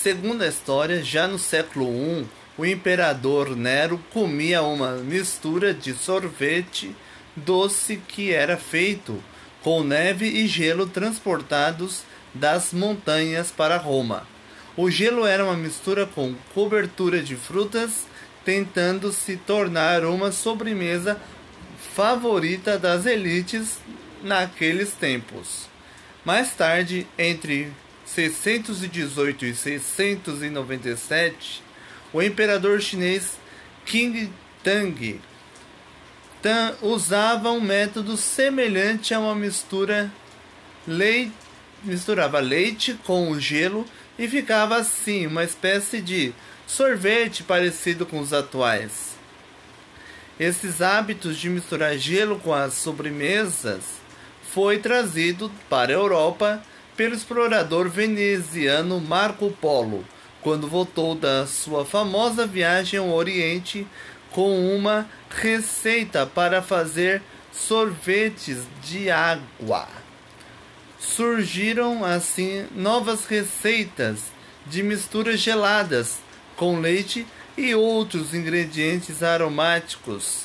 Segundo a história, já no século I, o imperador Nero comia uma mistura de sorvete doce que era feito com neve e gelo transportados das montanhas para Roma. O gelo era uma mistura com cobertura de frutas, tentando se tornar uma sobremesa favorita das elites naqueles tempos. Mais tarde, entre 618 e 697, o imperador chinês Qing Tang usava um método semelhante a uma misturava leite com o gelo e ficava assim uma espécie de sorvete parecido com os atuais. Esses hábitos de misturar gelo com as sobremesas foi trazido para a Europa pelo explorador veneziano Marco Polo, quando voltou da sua famosa viagem ao Oriente com uma receita para fazer sorvetes de água. Surgiram assim novas receitas de misturas geladas com leite e outros ingredientes aromáticos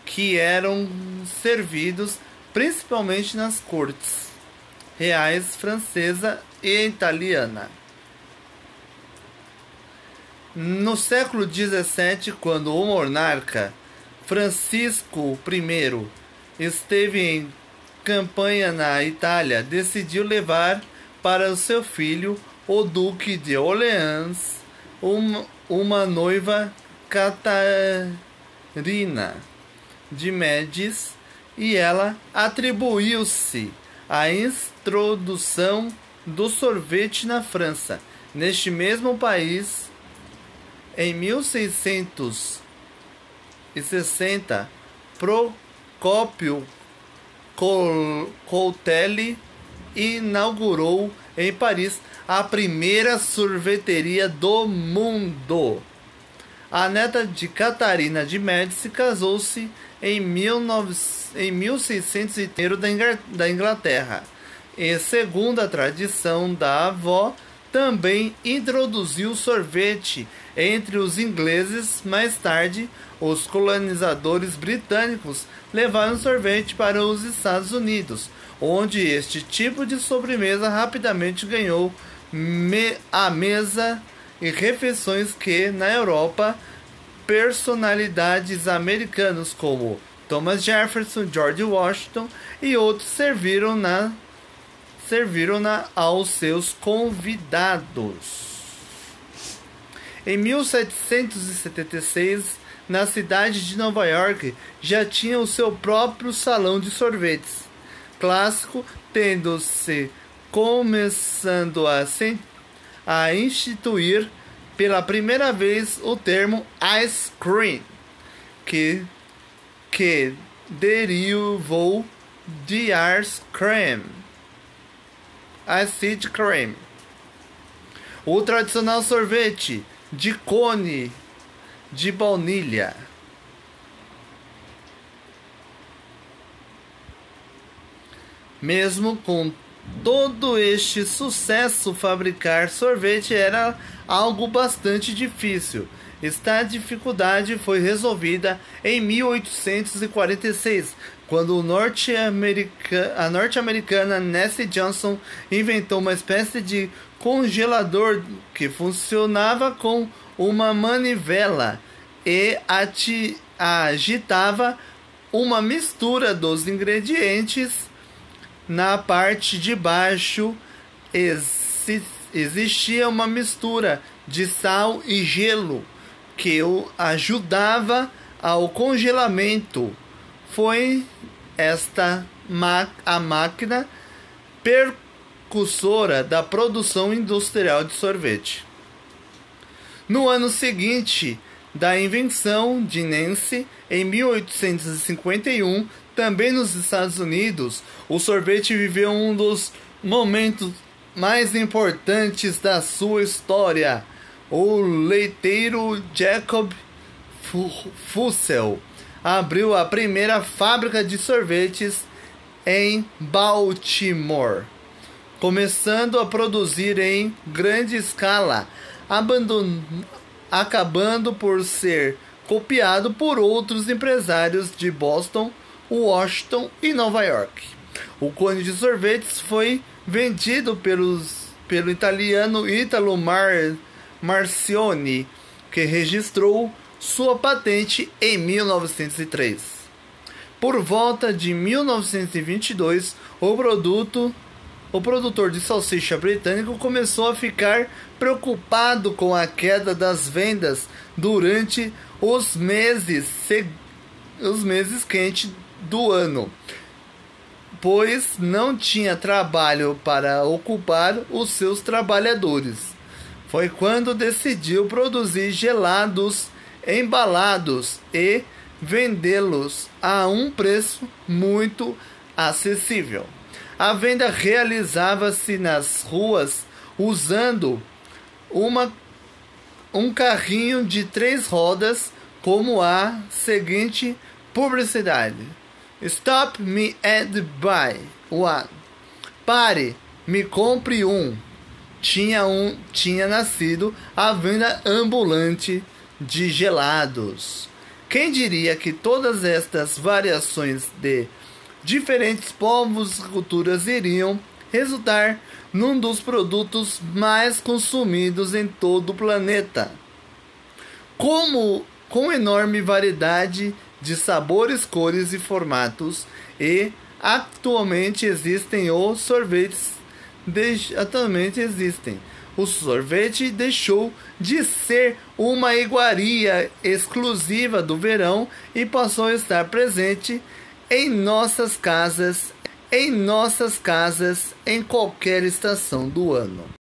que eram servidos principalmente nas cortes reais francesa e italiana. No século XVII, quando o monarca Francisco I esteve em campanha na Itália, decidiu levar para o seu filho, o Duque de Orleans, uma noiva Catarina de Médici, e ela atribuiu-se a introdução do sorvete na França. Neste mesmo país, em 1660, Procópio Coutelli inaugurou em Paris a primeira sorveteria do mundo. A neta de Catarina de Médici casou-se em 1600 da Inglaterra, e segundo a tradição da avó, também introduziu o sorvete entre os ingleses. Mais tarde, os colonizadores britânicos levaram sorvete para os Estados Unidos, onde este tipo de sobremesa rapidamente ganhou a mesa e refeições que, na Europa, personalidades americanas como Thomas Jefferson, George Washington e outros serviram-na aos seus convidados. Em 1776, na cidade de Nova York, já tinha o seu próprio salão de sorvetes clássico, tendo-se começando a instituir pela primeira vez o termo ice cream, que derivou de ice cream, acid cream. O tradicional sorvete de cone de baunilha. Mesmo com todo este sucesso, fabricar sorvete era algo bastante difícil. Esta dificuldade foi resolvida em 1846, quando a norte-americana Nancy Johnson inventou uma espécie de congelador que funcionava com uma manivela e agitava uma mistura dos ingredientes. Na parte de baixo existia uma mistura de sal e gelo que ajudava ao congelamento. Foi esta a máquina precursora da produção industrial de sorvete. No ano seguinte da invenção de Nancy, em 1851, também nos Estados Unidos, o sorvete viveu um dos momentos mais importantes da sua história. O leiteiro Jacob Fussell abriu a primeira fábrica de sorvetes em Baltimore, começando a produzir em grande escala acabando por ser copiado por outros empresários de Boston, Washington e Nova York. O cone de sorvetes foi vendido pelo italiano Italo Marcioni, que registrou sua patente em 1903. Por volta de 1922, o produtor de salsicha britânico começou a ficar preocupado com a queda das vendas durante os meses quentes do ano, pois não tinha trabalho para ocupar os seus trabalhadores. Foi quando decidiu produzir gelados embalados e vendê-los a um preço muito acessível. A venda realizava-se nas ruas usando um carrinho de 3 rodas, como a seguinte publicidade: Stop me and buy one. Pare, me compre um. Tinha nascido a venda ambulante de gelados. Quem diria que todas estas variações de diferentes povos e culturas iriam resultar num dos produtos mais consumidos em todo o planeta. Com enorme variedade de sabores, cores e formatos, e atualmente existem. O sorvete deixou de ser uma iguaria exclusiva do verão e passou a estar presente em nossas casas em qualquer estação do ano.